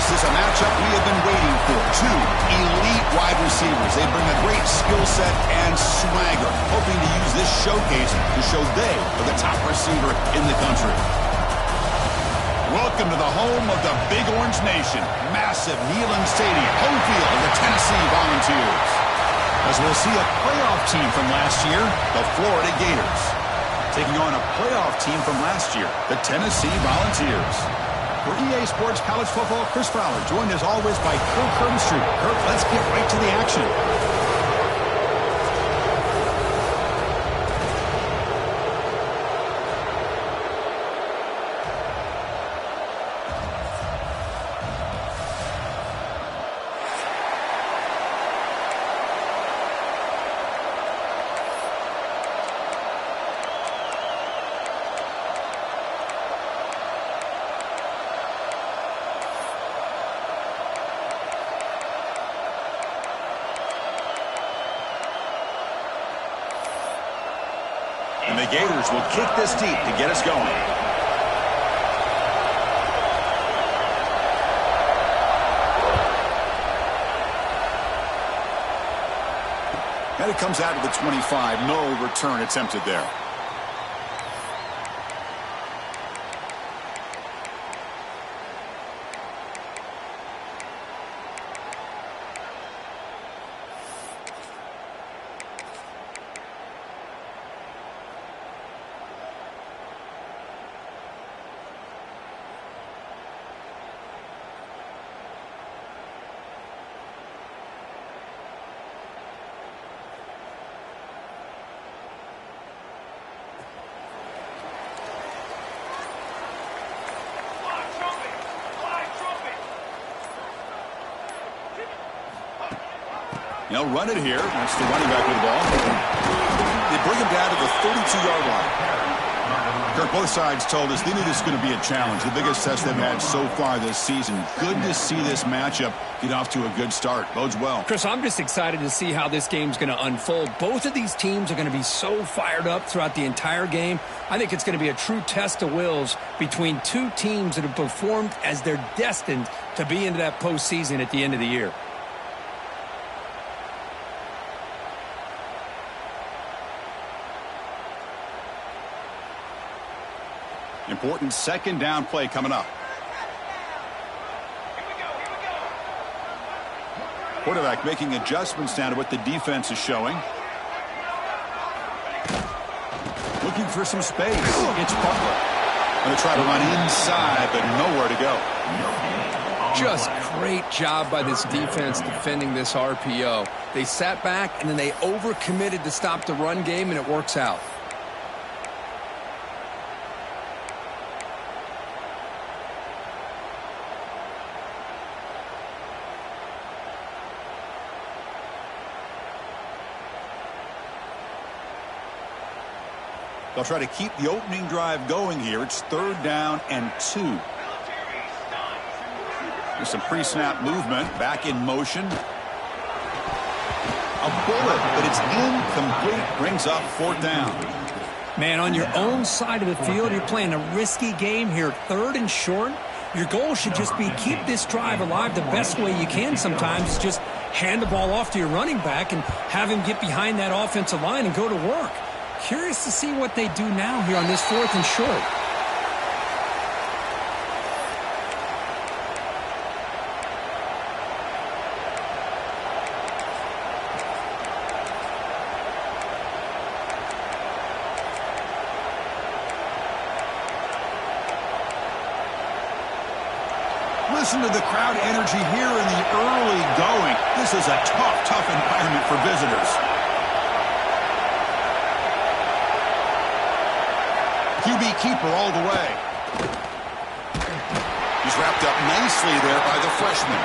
This is a matchup we have been waiting for. Two elite wide receivers. They bring a great skill set and swagger, hoping to use this showcase to show they are the top receiver in the country. Welcome to the home of the Big Orange Nation. Massive Neyland Stadium, home field of the Tennessee Volunteers. As we'll see a playoff team from last year, the Florida Gators, taking on a playoff team from last year, the Tennessee Volunteers. For EA Sports College Football, Chris Fowler, joined as always by Kirk Herbstreit. Kirk, let's get right to the action. And the Gators will kick this deep to get us going. And it comes out to the 25. No return attempted there. They'll run it here. That's the running back with the ball. They bring him down to the 32-yard line. Kirk, both sides told us they knew this was going to be a challenge. The biggest test they've had so far this season. Good to see this matchup get off to a good start. Bodes well. Chris, I'm just excited to see how this game's going to unfold. Both of these teams are going to be so fired up throughout the entire game. I think it's going to be a true test of wills between two teams that have performed as they're destined to be into that postseason at the end of the year. Important second down play coming up. Quarterback making adjustments down to what the defense is showing. Looking for some space. It's Butler. Going to try to run inside, but nowhere to go. Just great job by this defense defending this RPO. They sat back, and then they overcommitted to stop the run game, and it works out. They'll try to keep the opening drive going here. It's 3rd down and 2. There's some pre-snap movement. Back in motion. A bullet, but it's incomplete. Brings up 4th down. Man, on your own side of the field, you're playing a risky game here. 3rd and short. Your goal should just be keep this drive alive the best way you can sometimes. Just hand the ball off to your running back and have him get behind that offensive line and go to work. Curious to see what they do now here on this 4th and short. Listen to the crowd energy here in the early going. This is a tough environment for visitors. QB keeper all the way. He's wrapped up nicely there by the freshman.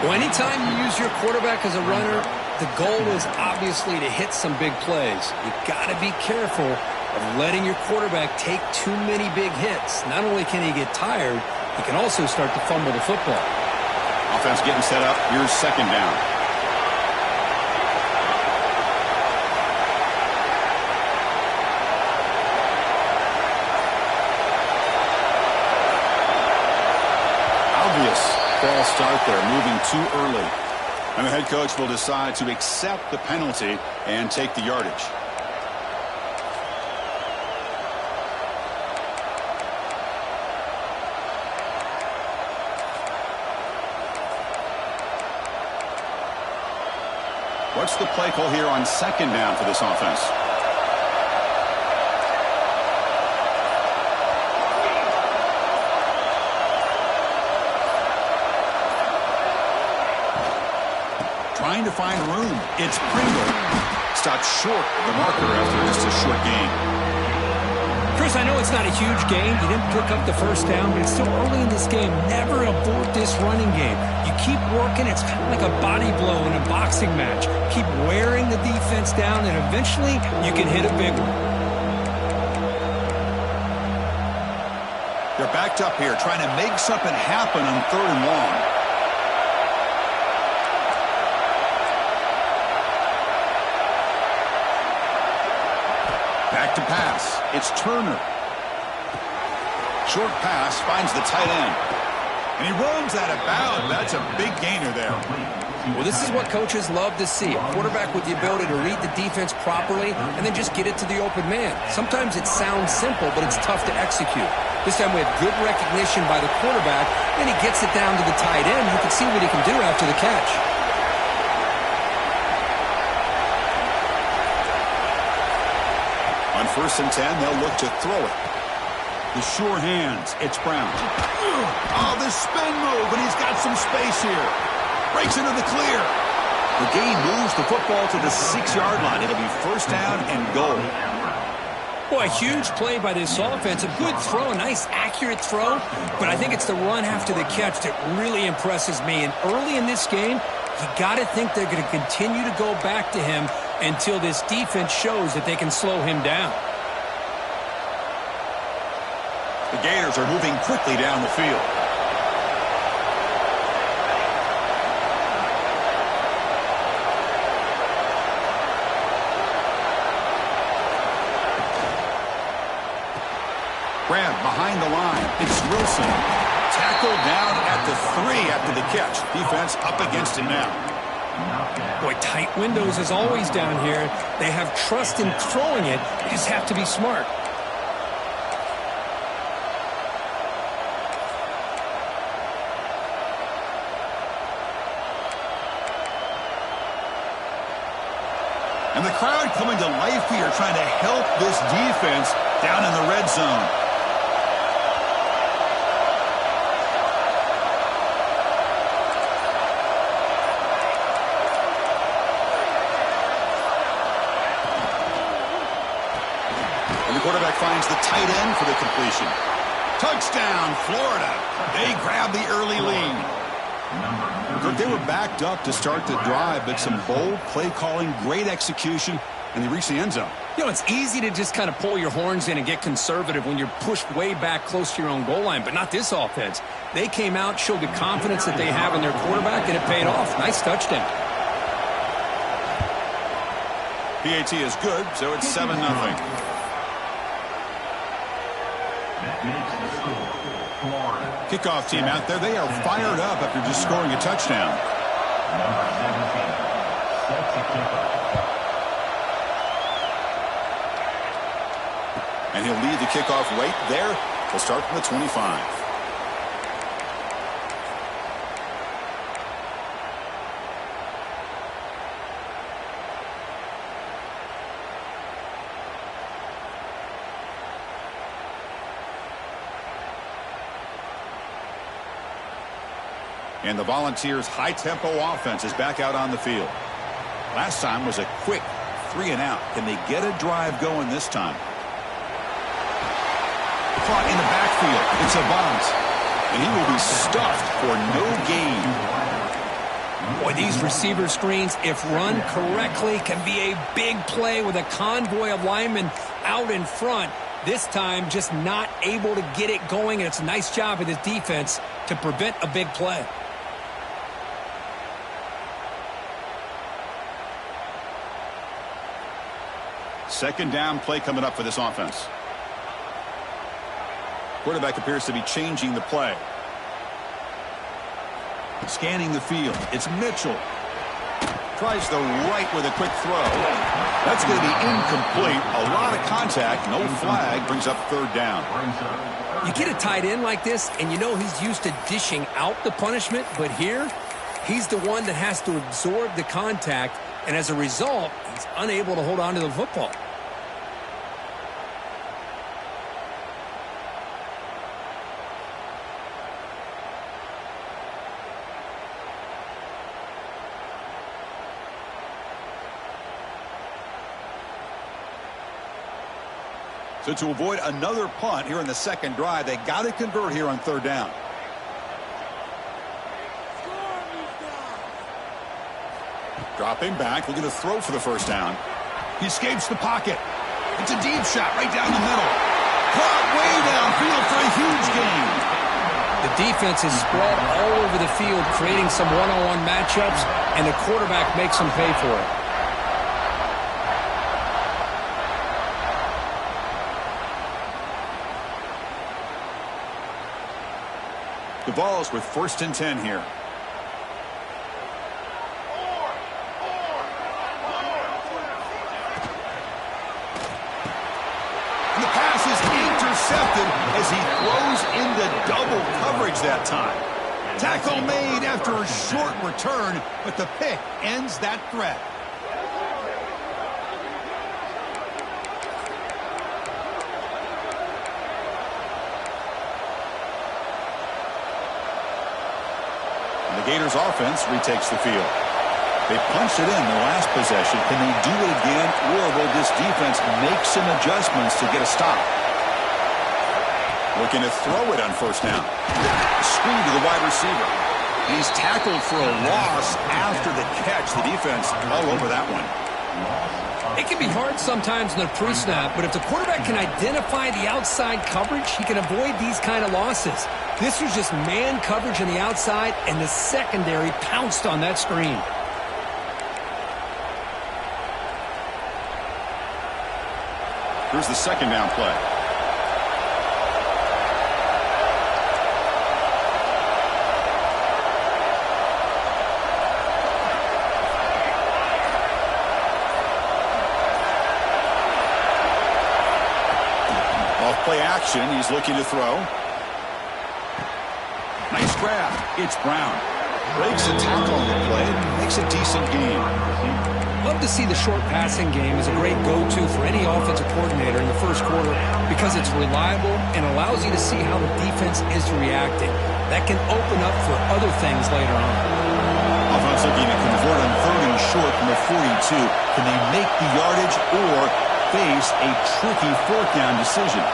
Well, anytime you use your quarterback as a runner, the goal is obviously to hit some big plays. You've got to be careful of letting your quarterback take too many big hits. Not only can he get tired, he can also start to fumble the football. Offense getting set up. Here's 2nd down. false start there, moving too early. And the head coach will decide to accept the penalty and take the yardage. What's the play call here on second down for this offense? Trying to find room. It's Pringle. Stopped short of the marker after just a short gain. Chris, I know it's not a huge gain. You didn't pick up the first down, but it's still early in this game. Never abort this running game. You keep working. It's kind of like a body blow in a boxing match. Keep wearing the defense down, and eventually you can hit a big one. They're backed up here, trying to make something happen on third and long. Back to pass. It's Turner. Short pass finds the tight end. And he runs out of bounds. That's a big gainer there. Well, this is what coaches love to see. A quarterback with the ability to read the defense properly and then just get it to the open man. Sometimes it sounds simple, but it's tough to execute. This time we have good recognition by the quarterback, and he gets it down to the tight end. You can see what he can do after the catch. On 1st and 10, they'll look to throw it. The sure hands. It's Brown. Oh, the spin move, and he's got some space here. Breaks into the clear. The gain moves the football to the 6-yard line. It'll be first down and goal. Boy, a huge play by this offense. A good throw, a nice, accurate throw. But I think it's the run after the catch that really impresses me. And early in this game, you got to think they're going to continue to go back to him until this defense shows that they can slow him down. The Gators are moving quickly down the field. Grab behind the line. It's Wilson. Tackled down at the 3 after the catch. Defense up against him now. Boy, tight windows as always down here. They have trust in throwing it. They just have to be smart. And the crowd coming to life here, trying to help this defense down in the red zone. And the quarterback finds the tight end for the completion. Touchdown, Florida. They grab the early lead. They were backed up to start the drive, but some bold play calling, great execution, and they reached the end zone. You know, it's easy to just kind of pull your horns in and get conservative when you're pushed way back close to your own goal line, but not this offense. They came out, showed the confidence that they have in their quarterback, and it paid off. Nice touchdown. PAT is good, so it's 7-0. Kickoff team out there. They are fired up after just scoring a touchdown. And he'll lead the kickoff right there. We'll start from the 25. And the Volunteers' high-tempo offense is back out on the field. Last time was a quick 3-and-out. Can they get a drive going this time? Caught in the backfield. It's Avant. And he will be stuffed for no gain. Boy, these receiver screens, if run correctly, can be a big play with a convoy of linemen out in front. This time, just not able to get it going. And it's a nice job of this defense to prevent a big play. Second down play coming up for this offense. Quarterback appears to be changing the play. Scanning the field. It's Mitchell. Tries the right with a quick throw. That's going to be incomplete. A lot of contact. No flag. Brings up third down. You get a tight end like this, and you know he's used to dishing out the punishment, but here, he's the one that has to absorb the contact, and as a result, he's unable to hold on to the football. So to avoid another punt here in the second drive, they got to convert here on third down. Dropping back, looking to throw for the first down. He escapes the pocket. It's a deep shot right down the middle. Caught way downfield for a huge gain. The defense is spread all over the field, creating some one-on-one matchups, and the quarterback makes them pay for it. The Vols with 1st and 10 here. And the pass is intercepted as he throws into double coverage that time. Tackle made after a short return, but the pick ends that threat. The Gators offense retakes the field. They punched it in the last possession. Can they do it again, or will this defense make some adjustments to get a stop? Looking to throw it on first down. Screen to the wide receiver. He's tackled for a loss after the catch. The defense all over that one. It can be hard sometimes in the pre-snap, but if the quarterback can identify the outside coverage, he can avoid these kind of losses. This was just man coverage on the outside, and the secondary pounced on that screen. Here's the second down play. Off-play action. He's looking to throw. Nice grab. It's Brown. Breaks a tackle on the play. Makes a decent gain. Love to see the short passing game as a great go-to for any offensive coordinator in the first quarter because it's reliable and allows you to see how the defense is reacting. That can open up for other things later on. Offense looking to convert on 3rd and short from the 42. Can they make the yardage or face a tricky 4th down decision?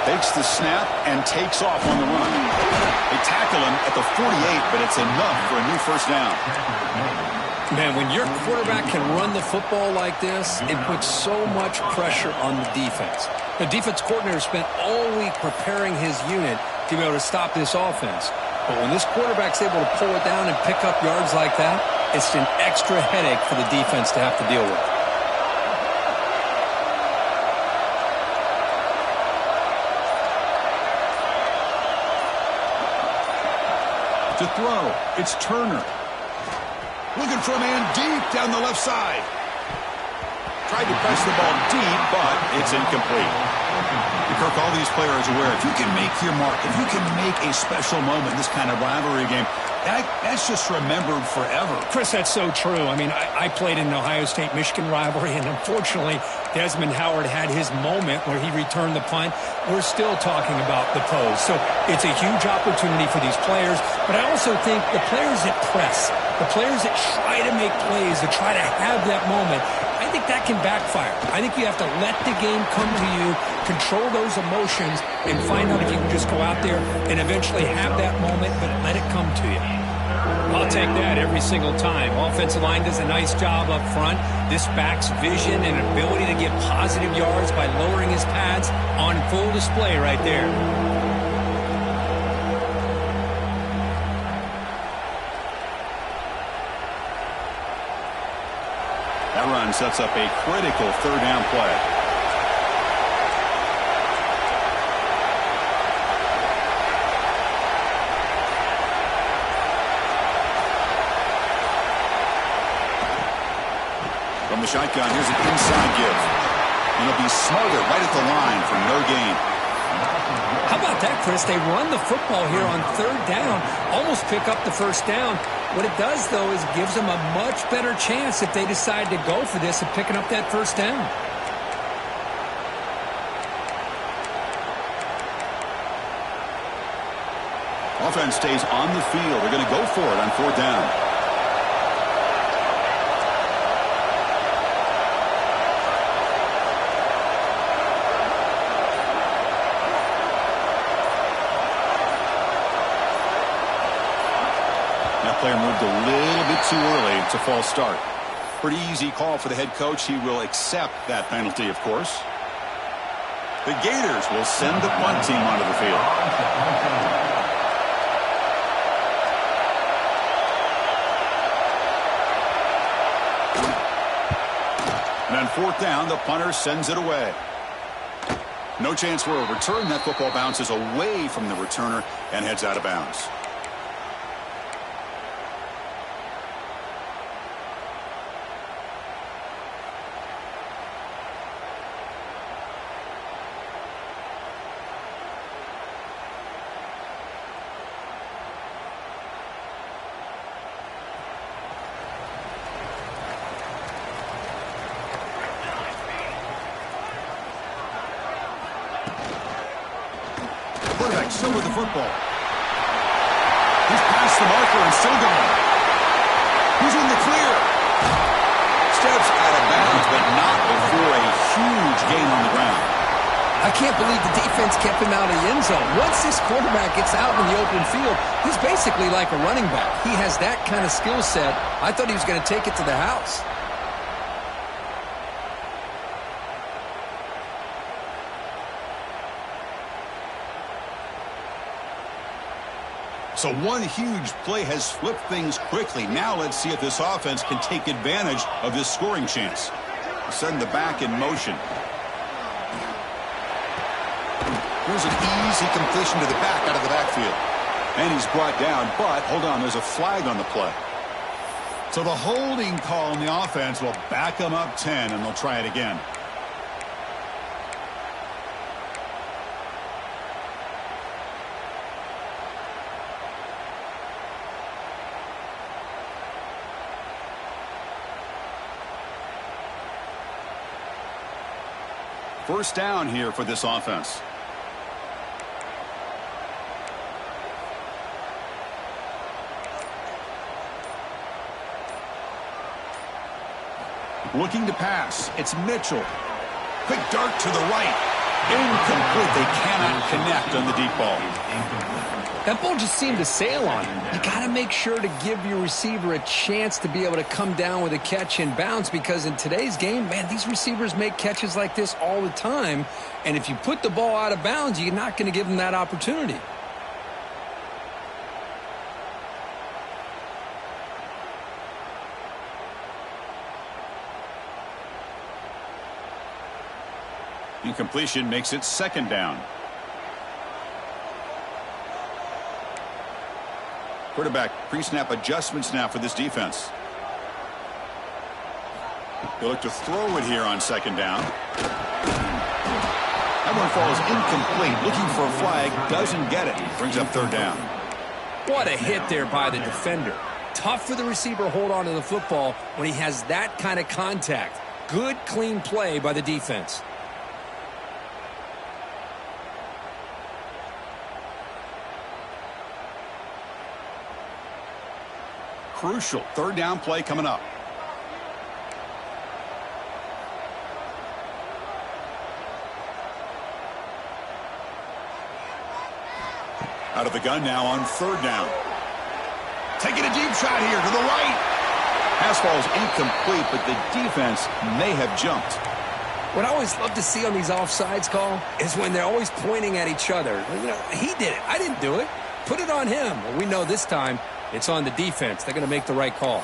Takes the snap and takes off on the run. They tackle him at the 48, but it's enough for a new first down. Man, when your quarterback can run the football like this, it puts so much pressure on the defense. The defense coordinator spent all week preparing his unit to be able to stop this offense. But when this quarterback's able to pull it down and pick up yards like that, it's an extra headache for the defense to have to deal with. To throw, it's Turner. Looking for a man deep down the left side. Tried to press the ball deep, but it's incomplete. Kirk, all these players are aware, if you can make your mark, if you can make a special moment in this kind of rivalry game, that's just remembered forever. Chris, that's so true. I mean, I played in an Ohio State-Michigan rivalry, and unfortunately, Desmond Howard had his moment where he returned the punt. We're still talking about the pose. So it's a huge opportunity for these players, but I also think the players that press, the players that try to make plays, that try to have that moment, I think that can backfire. I think you have to let the game come to you, control those emotions, and find out if you can just go out there and eventually have that moment, but let it come to you. I'll take that every single time. Offensive line does a nice job up front. This back's vision and ability to get positive yards by lowering his pads on full display right there. That run sets up a critical 3rd down play. the shotgun. Here's an inside give. And he'll be smothered right at the line for no gain. How about that, Chris? They run the football here on third down, almost pick up the first down. What it does, though, is gives them a much better chance if they decide to go for this of picking up that first down. Offense stays on the field. They're going to go for it on fourth down. That player moved a little bit too early. It's a false start. Pretty easy call for the head coach. He will accept that penalty, of course. The Gators will send the punt team onto the field. And on fourth down, the punter sends it away. No chance for a return. That football bounces away from the returner and heads out of bounds. Quarterback still with the football. He's past the marker and still going. He's in the clear. Steps out of bounds, but not before a huge gain on the ground. I can't believe the defense kept him out of the end zone. Once this quarterback gets out in the open field, he's basically like a running back. He has that kind of skill set. I thought he was going to take it to the house. So one huge play has flipped things quickly. Now let's see if this offense can take advantage of this scoring chance. Send the back in motion. Here's an easy completion to the back out of the backfield. And he's brought down, but hold on, there's a flag on the play. So the holding call on the offense will back them up 10, and they'll try it again. First down here for this offense. Looking to pass. It's Mitchell. Quick dart to the right. Incomplete. They cannot connect on the deep ball. That ball just seemed to sail on him. You got to make sure to give your receiver a chance to be able to come down with a catch and bounce, because in today's game, man, these receivers make catches like this all the time. And if you put the ball out of bounds, you're not going to give them that opportunity. Incompletion makes it second down. Quarterback pre-snap adjustments now for this defense. They look to throw it here on second down. That one falls incomplete. Looking for a flag. Doesn't get it. Brings up third down. What a hit there by the defender. Tough for the receiver to hold on to the football when he has that kind of contact. Good, clean play by the defense. Crucial third down play coming up. Out of the gun now on third down. Taking a deep shot here to the right. Pass falls incomplete, but the defense may have jumped. What I always love to see on these offsides call is when they're always pointing at each other. You know, he did it. I didn't do it. Put it on him. Well, we know this time it's on the defense. They're going to make the right call.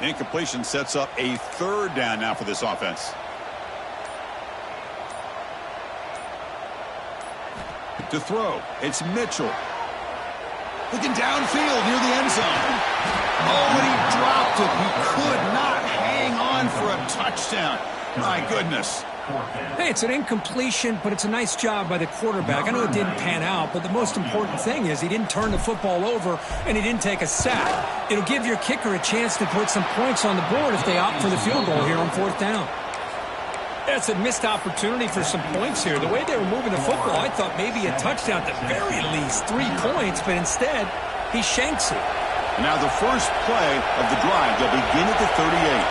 Incompletion sets up a third down now for this offense. To throw, it's Mitchell. Looking downfield near the end zone. Oh, and he dropped it. He could not hang on for a touchdown. My goodness. Hey, it's an incompletion, but it's a nice job by the quarterback. I know it didn't pan out, but the most important thing is he didn't turn the football over and he didn't take a sack. It'll give your kicker a chance to put some points on the board if they opt for the field goal here on fourth down. That's a missed opportunity for some points here. The way they were moving the football, I thought maybe a touchdown, at the very least 3 points, but instead, he shanks it. Now the first play of the drive, they'll begin at the 38.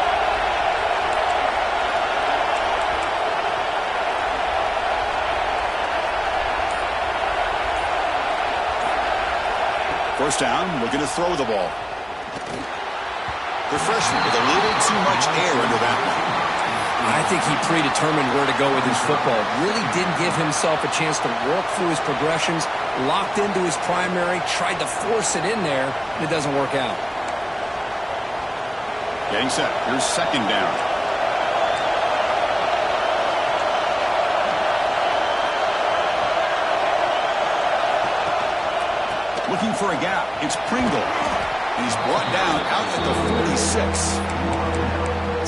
First down, looking to throw the ball. The freshman with a little too much air under that one. I think he predetermined where to go with his football. Really didn't give himself a chance to walk through his progressions, locked into his primary, tried to force it in there, and it doesn't work out. Getting set. Here's second down. Looking for a gap. It's Pringle. And he's brought down out at the 46.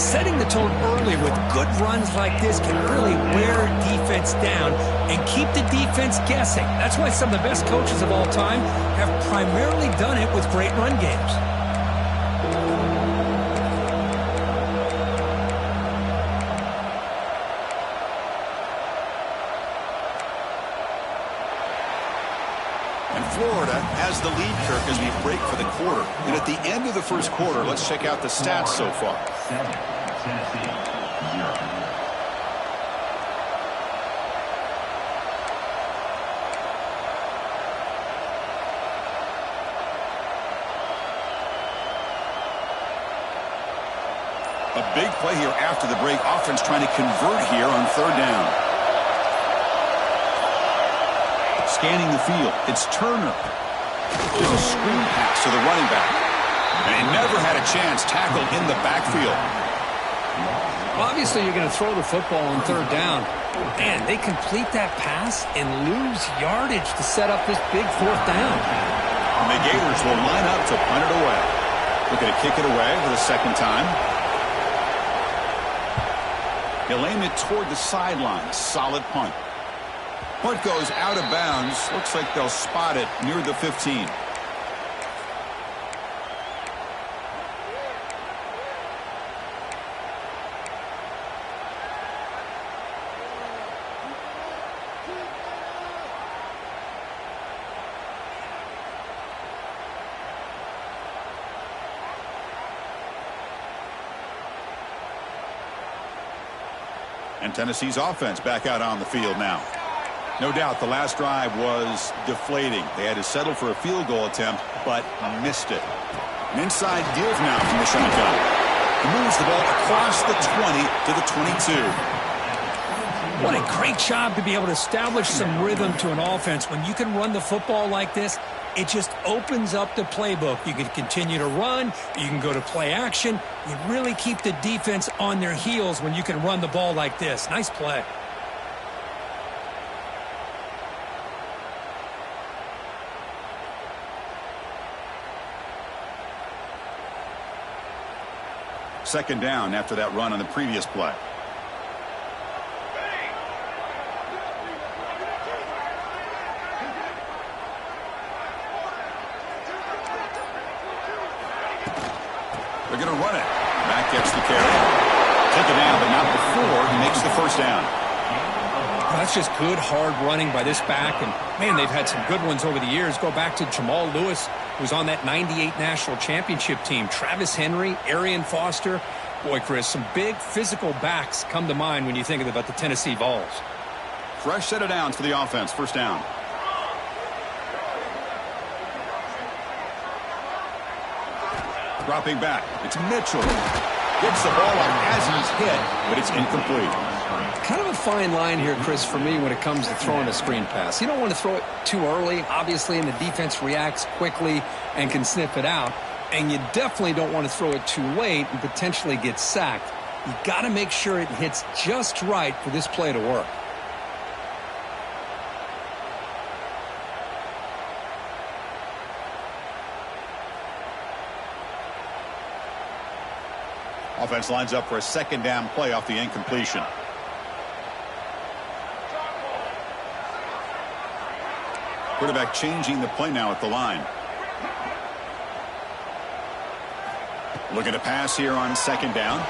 Setting the tone early with good runs like this can really wear defense down and keep the defense guessing. That's why some of the best coaches of all time have primarily done it with great run games. And Florida has the lead, Kirk, as we break for the quarter. And at the end of the first quarter, let's check out the stats so far. A big play here after the break. Offense trying to convert here on third down. Scanning the field. It's Turner. There's a screen pass to the running back. And he never had a chance tackled in the backfield. Obviously, you're going to throw the football on third down. Man, they complete that pass and lose yardage to set up this big fourth down. And the Gators will line up to punt it away. Looking to kick it away for the second time. He'll aim it toward the sideline. A solid punt. Punt goes out of bounds. Looks like they'll spot it near the 15. And Tennessee's offense back out on the field now. No doubt the last drive was deflating. They had to settle for a field goal attempt, but missed it. An inside give now from the shotgun. He moves the ball across the 20 to the 22. What a great job to be able to establish some rhythm to an offense. When you can run the football like this, it just opens up the playbook. You can continue to run. You can go to play action. You really keep the defense on their heels when you can run the ball like this. Nice play. Second down after that run on the previous play. They're going to run it. Mack gets the carry. Taken down, but not before he makes the first down. That's just good, hard running by this back. And, man, they've had some good ones over the years. Go back to Jamal Lewis, who's on that 98 national championship team. Travis Henry, Arian Foster. Boy, Chris, some big physical backs come to mind when you think about the Tennessee Vols. Fresh set of downs for the offense. First down. Dropping back. It's Mitchell. Gets the ball up as he's hit, but it's incomplete. Kind of a fine line here, Chris, for me when it comes to throwing a screen pass. You don't want to throw it too early, obviously, and the defense reacts quickly and can sniff it out. And you definitely don't want to throw it too late and potentially get sacked. You got to make sure it hits just right for this play to work. Offense lines up for a second down play off the incompletion. Quarterback changing the play now at the line. Looking to pass here on second down.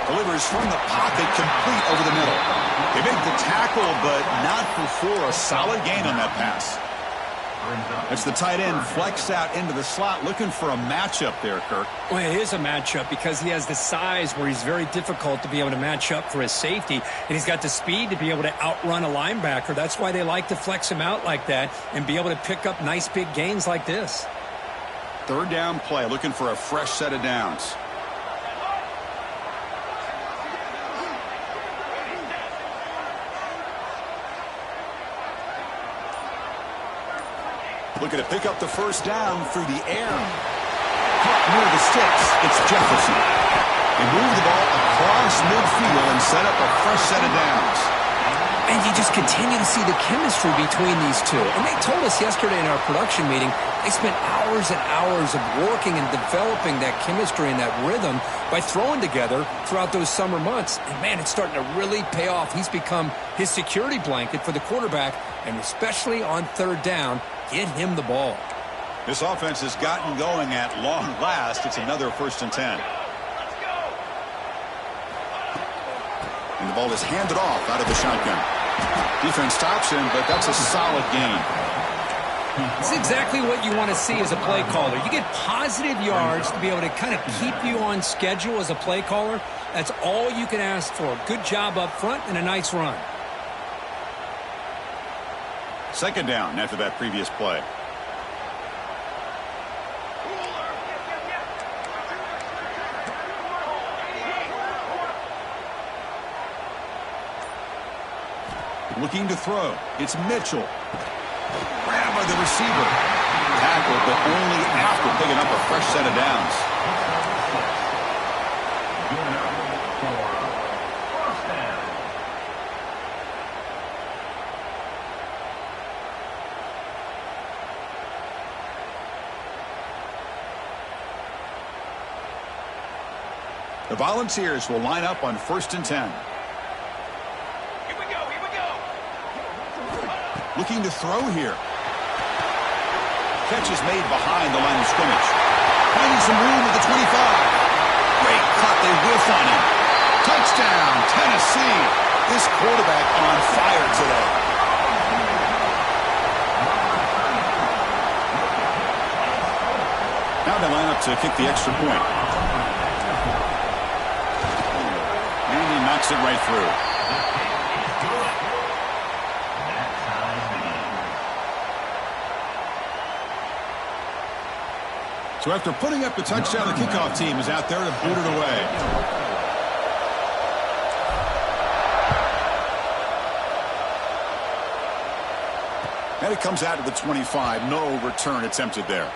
Delivers from the pocket, complete over the middle. They make the tackle, but not for a solid gain on that pass. It's the tight end flexed out into the slot, looking for a matchup there, Kirk. Well, it is a matchup because he has the size where he's very difficult to be able to match up for his safety, and he's got the speed to be able to outrun a linebacker. That's why they like to flex him out like that and be able to pick up nice big gains like this. Third down play, looking for a fresh set of downs. Looking to pick up the first down through the air. Caught near the sticks. It's Jefferson. They move the ball across midfield and set up a fresh set of downs. And you just continue to see the chemistry between these two. And they told us yesterday in our production meeting, they spent hours and hours of working and developing that chemistry and that rhythm by throwing together throughout those summer months. And, man, it's starting to really pay off. He's become his security blanket for the quarterback, and especially on third down, get him the ball. This offense has gotten going at long last. It's another 1st and 10. And the ball is handed off out of the shotgun. Defense stops him, but that's a solid gain. It's exactly what you want to see as a play caller. You get positive yards to be able to kind of keep you on schedule as a play caller. That's all you can ask for. Good job up front and a nice run. Second down after that previous play. Looking to throw. It's Mitchell. Grab by the receiver. Tackled, but only after picking up a fresh set of downs. The Volunteers will line up on 1st and 10. Looking to throw here. Catch is made behind the line of scrimmage. Finding some room at the 25. Great cut. They whiff on him. Touchdown, Tennessee. This quarterback on fire today. Now they line up to kick the extra point. And he knocks it right through. So after putting up the touchdown, the kickoff team is out there to boot it away. And it comes out to the 25. No return attempted there.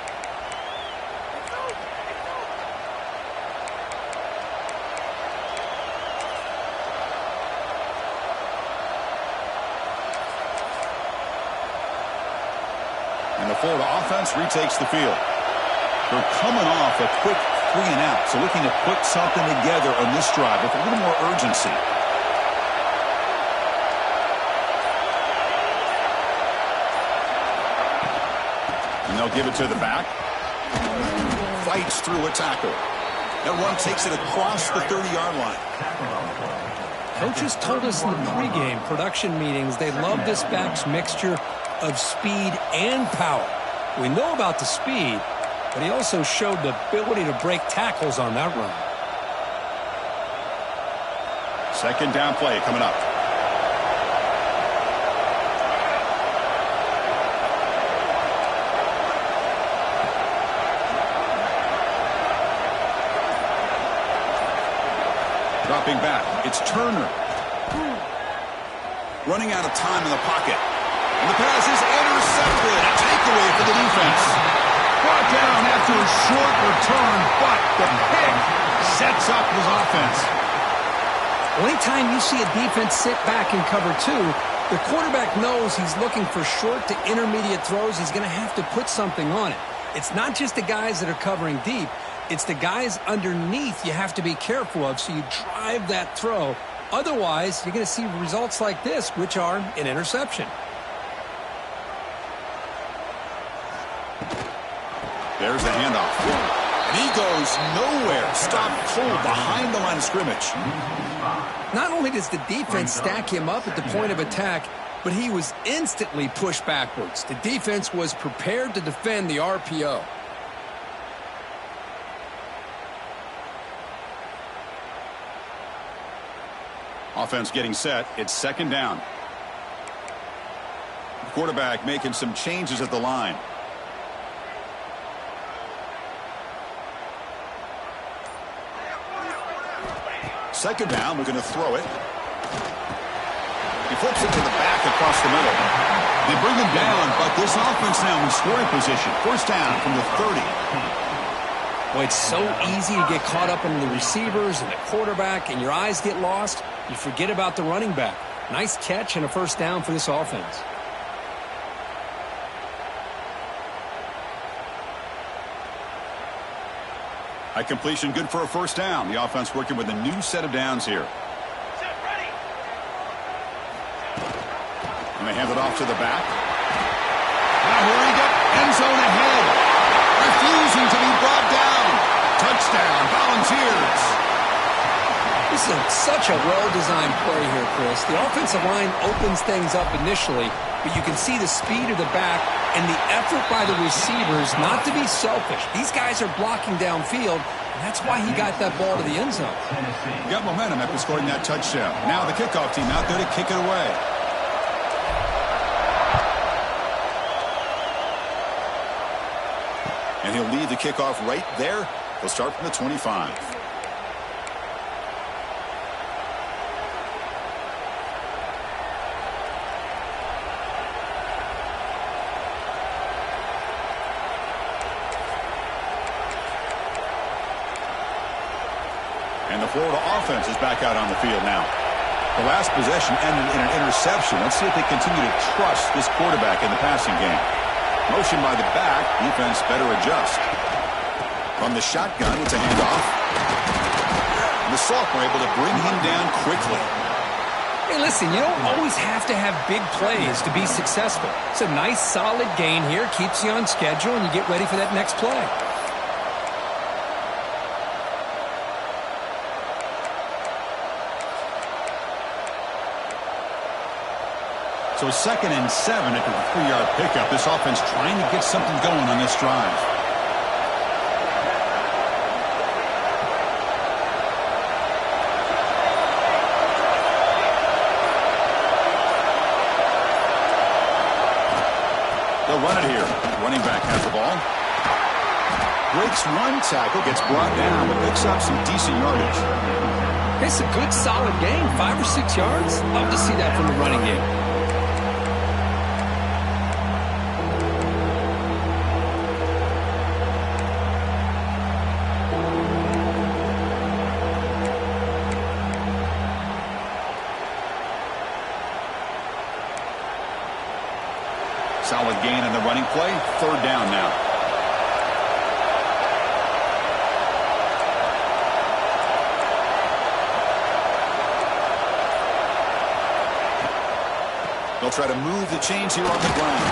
And the Florida offense retakes the field. They're coming off a quick 3-and-out, so looking to put something together on this drive with a little more urgency. And they'll give it to the back. Fights through a tackle. That one takes it across the 30-yard line. Coaches told us in the pregame production meetings they love this back's mixture of speed and power. We know about the speed, but he also showed the ability to break tackles on that run. Second down play coming up. Dropping back, it's Turner. Running out of time in the pocket. And the pass is intercepted. A takeaway for the defense. brought down after a short return, but the pick sets up his offense. Well, anytime you see a defense sit back in cover two, the quarterback knows he's looking for short to intermediate throws. He's going to have to put something on it. It's not just the guys that are covering deep. It's the guys underneath you have to be careful of, so you drive that throw. Otherwise, you're going to see results like this, which are an interception. There's the handoff. And he goes nowhere. Stopped cold behind the line of scrimmage. Not only does the defense stack him up at the point of attack, but he was instantly pushed backwards. The defense was prepared to defend the RPO. Offense getting set. It's second down. The quarterback making some changes at the line. Second down, we're going to throw it. He flips it to the back across the middle. They bring him down, but this offense now in scoring position. First down from the 30. Well, it's so easy to get caught up in the receivers and the quarterback, and your eyes get lost. You forget about the running back. Nice catch and a first down for this offense. High completion, good for a first down. The offense working with a new set of downs here. And they hand it off to the back. Now hurrying up, end zone ahead. Refusing to be brought down. Touchdown, Volunteers. This is such a well-designed play here, Chris. The offensive line opens things up initially, but you can see the speed of the back and the effort by the receivers not to be selfish. These guys are blocking downfield, and that's why he got that ball to the end zone. Got momentum after scoring that touchdown. Now the kickoff team out there to kick it away. And he'll lead the kickoff right there. He'll start from the 25. And the Florida offense is back out on the field now. The last possession ended in an interception. Let's see if they continue to trust this quarterback in the passing game. Motion by the back. Defense better adjust. From the shotgun, it's a handoff. And the sophomore able to bring him down quickly. Hey, listen, you don't always have to have big plays to be successful. It's a nice, solid gain here. Keeps you on schedule, and you get ready for that next play. So 2nd and 7 after the 3-yard pickup. This offense trying to get something going on this drive. They'll run it here. Running back has the ball. Breaks one tackle, gets brought down, but picks up some decent yardage. It's a good, solid gain. 5 or 6 yards. Love to see that from the running game. Solid gain on the running play. 3rd down now. They'll try to move the chains here on the ground.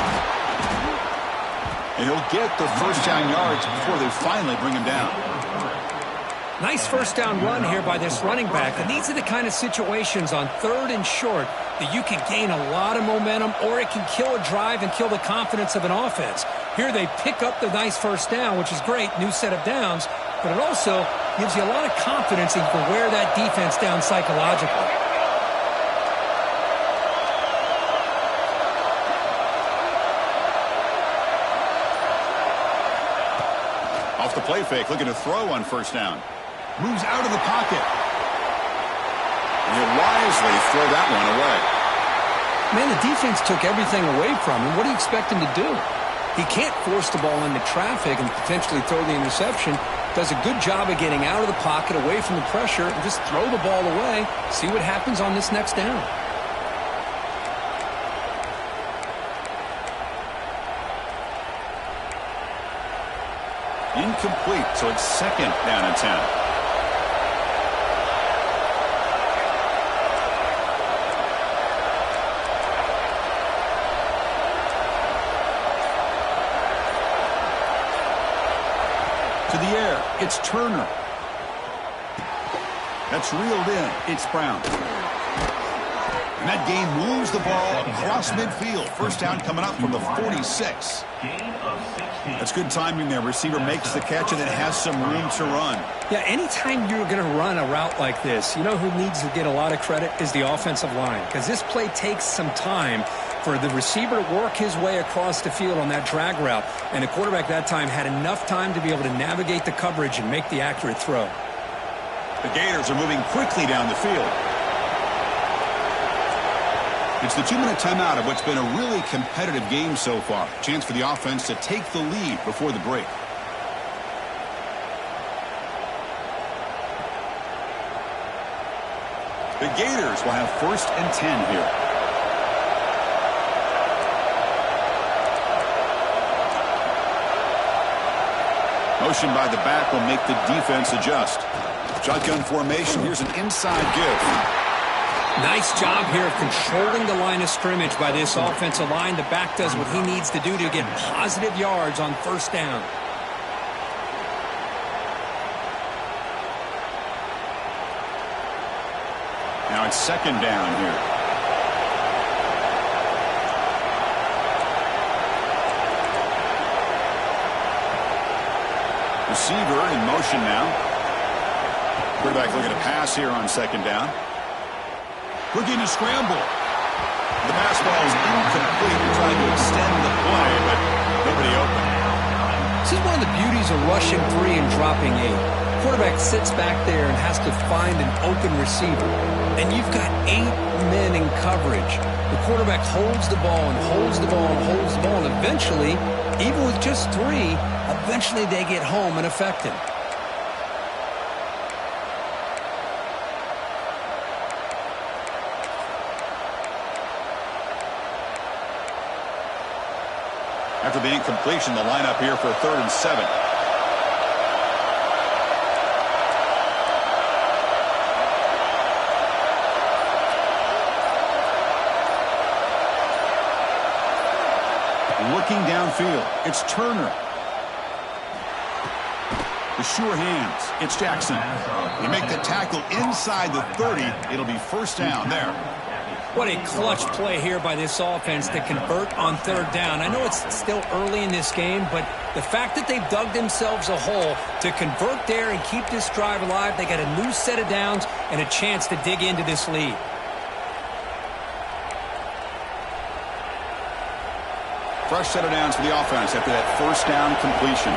And he'll get the first down yards before they finally bring him down. Nice first down run here by this running back. And these are the kind of situations on 3rd and short that you can gain a lot of momentum, or it can kill a drive and kill the confidence of an offense. Here they pick up the nice first down, which is great, new set of downs, but it also gives you a lot of confidence in wear that defense down psychologically. Off the play fake, looking to throw on first down. Moves out of the pocket. And he'll wisely throw that one away. Man, the defense took everything away from him. What do you expect him to do? He can't force the ball into traffic and potentially throw the interception. Does a good job of getting out of the pocket, away from the pressure, and just throw the ball away. See what happens on this next down. Incomplete, so it's second down and 10. To the air, it's Turner. That's reeled in. It's Brown. And that game moves the ball across midfield. First down coming up from the 46. That's good timing there. Receiver makes the catch and then has some room to run. Yeah, anytime you're going to run a route like this, you know who needs to get a lot of credit is the offensive line, because this play takes some time for the receiver to work his way across the field on that drag route. And the quarterback that time had enough time to be able to navigate the coverage and make the accurate throw. The Gators are moving quickly down the field. It's the 2-minute timeout of what's been a really competitive game so far. Chance for the offense to take the lead before the break. The Gators will have 1st and 10 here. Motion by the back will make the defense adjust. Shotgun formation. Here's an inside give. Nice job here of controlling the line of scrimmage by this offensive line. The back does what he needs to do to get positive yards on first down. Now it's second down here. Receiver in motion now. Quarterback looking to pass here on second down. Looking to scramble. The pass ball is incomplete. Trying to extend the play, but nobody open. This is one of the beauties of rushing 3 and dropping 8. Quarterback sits back there and has to find an open receiver. And you've got 8 men in coverage. The quarterback holds the ball and holds the ball and holds the ball. And eventually, even with just 3, eventually they get home and affect him. After the incompletion, the lineup here for 3rd and 7. Looking downfield, it's Turner. The sure hands, it's Jackson. They make the tackle inside the 30. It'll be first down there. What a clutch play here by this offense to convert on 3rd down. I know it's still early in this game, but the fact that they've dug themselves a hole to convert there and keep this drive alive, they got a new set of downs and a chance to dig into this lead. Fresh set of downs for the offense after that first down completion.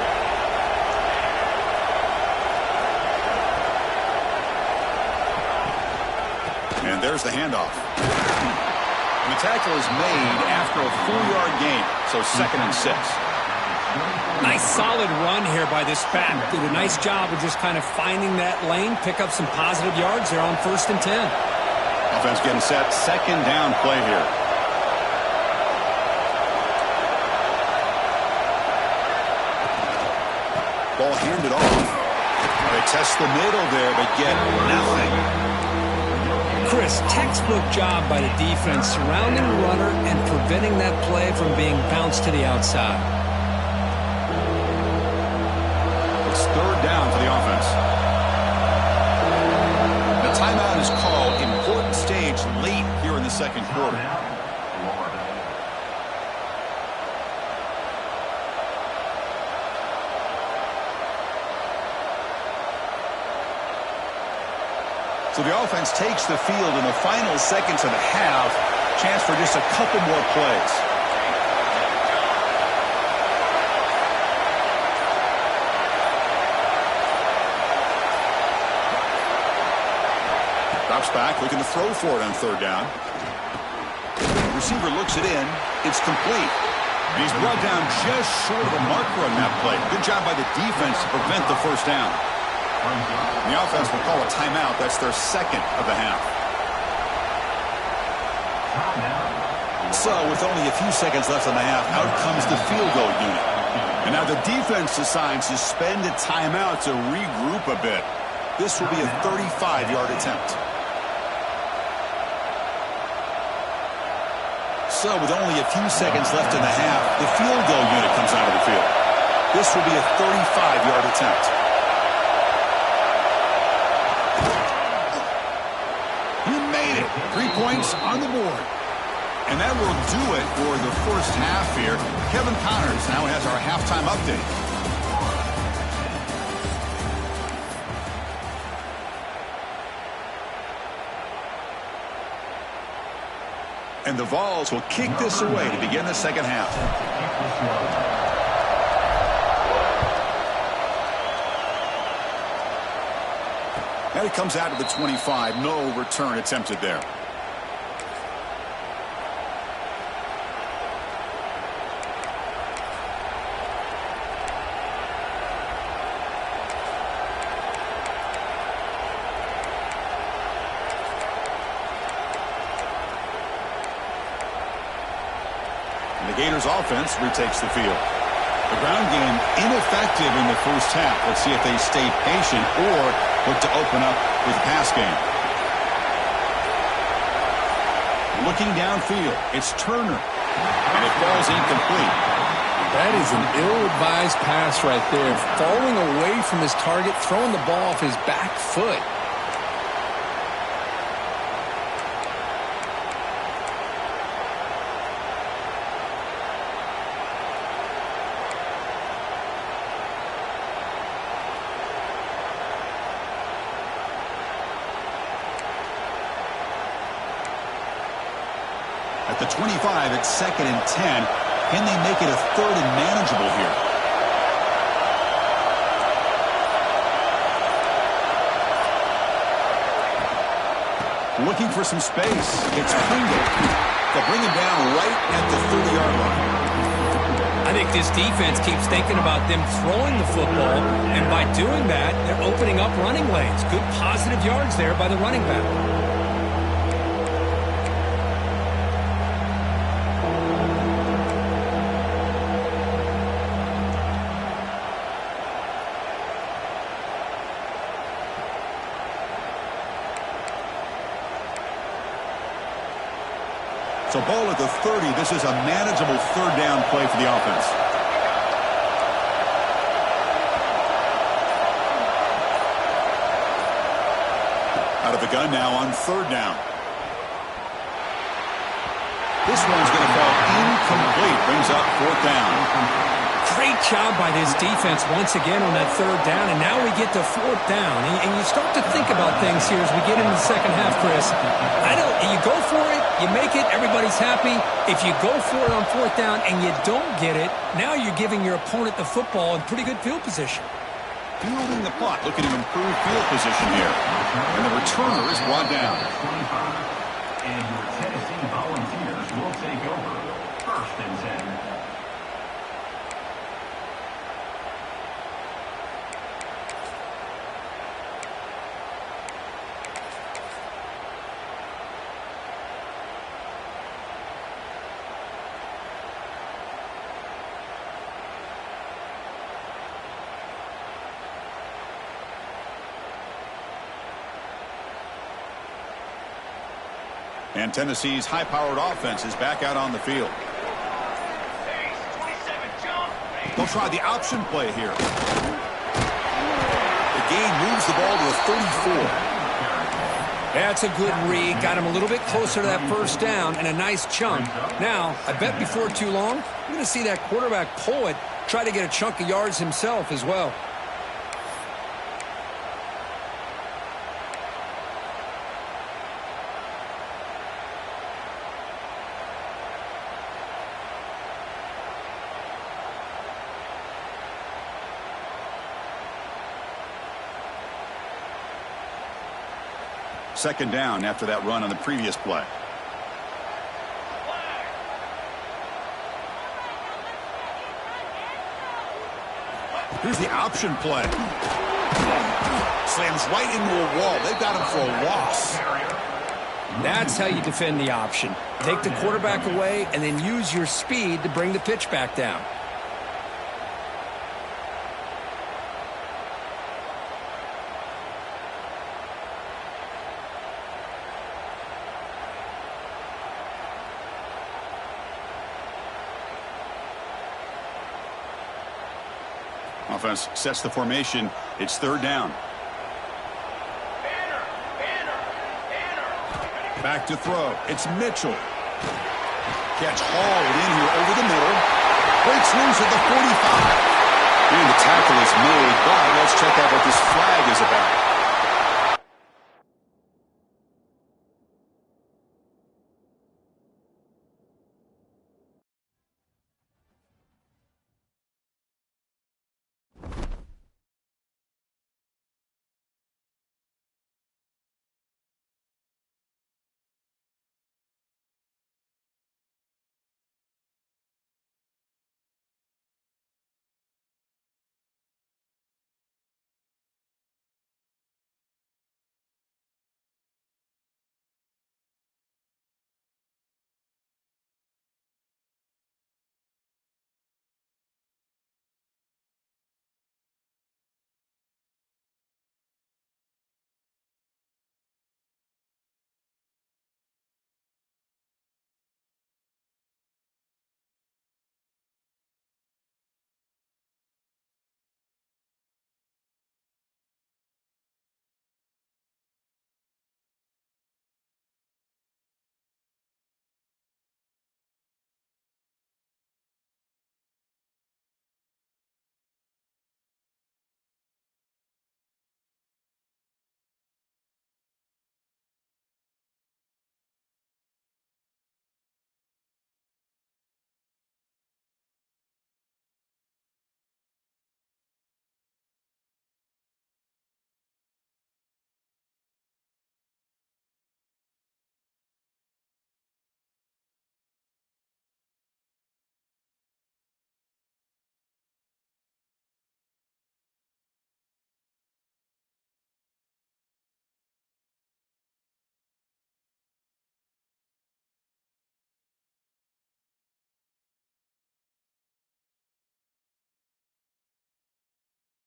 And there's the handoff. And the tackle is made after a 4-yard gain, so 2nd and 6. Nice solid run here by this back. Did a nice job of just kind of finding that lane, pick up some positive yards there on 1st and 10. Offense getting set, 2nd down play here. Ball handed off. They test the middle there, but get nothing. Chris, textbook job by the defense surrounding the runner and preventing that play from being bounced to the outside. It's 3rd down for the offense. The timeout is called. Important stage late here in the 2nd quarter. So the offense takes the field in the final seconds of the half. Chance for just a couple more plays. Drops back, looking to throw for it on 3rd down. Receiver looks it in. It's complete. He's brought down just short of the marker on that play. Good job by the defense to prevent the first down. The offense will call a timeout. That's their second of the half. So, with only a few seconds left in the half, out comes the field goal unit. And now the defense decides to spend a timeout to regroup a bit. This will be a 35-yard attempt. So, with only a few seconds left in the half, the field goal unit comes out of the field. This will be a 35-yard attempt. He made it. 3 points on the board. And that will do it for the first half here. Kevin Connors now has our halftime update. And the Vols will kick this away to begin the second half. And it comes out to the 25. No return attempted there. Gators offense retakes the field. The ground game ineffective in the first half. Let's see if they stay patient or look to open up with a pass game. Looking downfield, it's Turner, and it falls incomplete. That is an ill-advised pass right there. Falling away from his target, throwing the ball off his back foot. At the 25, it's 2nd and 10. Can they make it a 3rd and manageable here? Looking for some space. It's Pringle. They'll bring him down right at the 30-yard line. I think this defense keeps thinking about them throwing the football, and by doing that, they're opening up running lanes. Good positive yards there by the running back. So ball at the 30. This is a manageable 3rd down play for the offense. Out of the gun now on 3rd down. This one's going to fall incomplete. Brings up 4th down. Great job by this defense once again on that 3rd down, and now we get to 4th down. And you start to think about things here as we get into the second half, Chris. You go for it, you make it, everybody's happy. If you go for it on 4th down and you don't get it, now you're giving your opponent the football in pretty good field position. Fielding the punt, looking to improve field position here. And the returner is brought down. And your Tennessee Volunteers will take over 1st and 10. And Tennessee's high-powered offense is back out on the field. They'll try the option play here. The gain moves the ball to the 34. That's a good read. Got him a little bit closer to that 1st down and a nice chunk. Now, I bet before too long, we're going to see that quarterback pull it, try to get a chunk of yards himself as well. Second down after that run on the previous play. Here's the option play. Slams right into a wall. They've got him for a loss. That's how you defend the option. Take the quarterback away and then use your speed to bring the pitch back down. Offense sets the formation. It's third down. Back to throw. It's Mitchell. Catch hauled in here over the middle. Breaks loose at the 45. And the tackle is made, but let's check out what this flag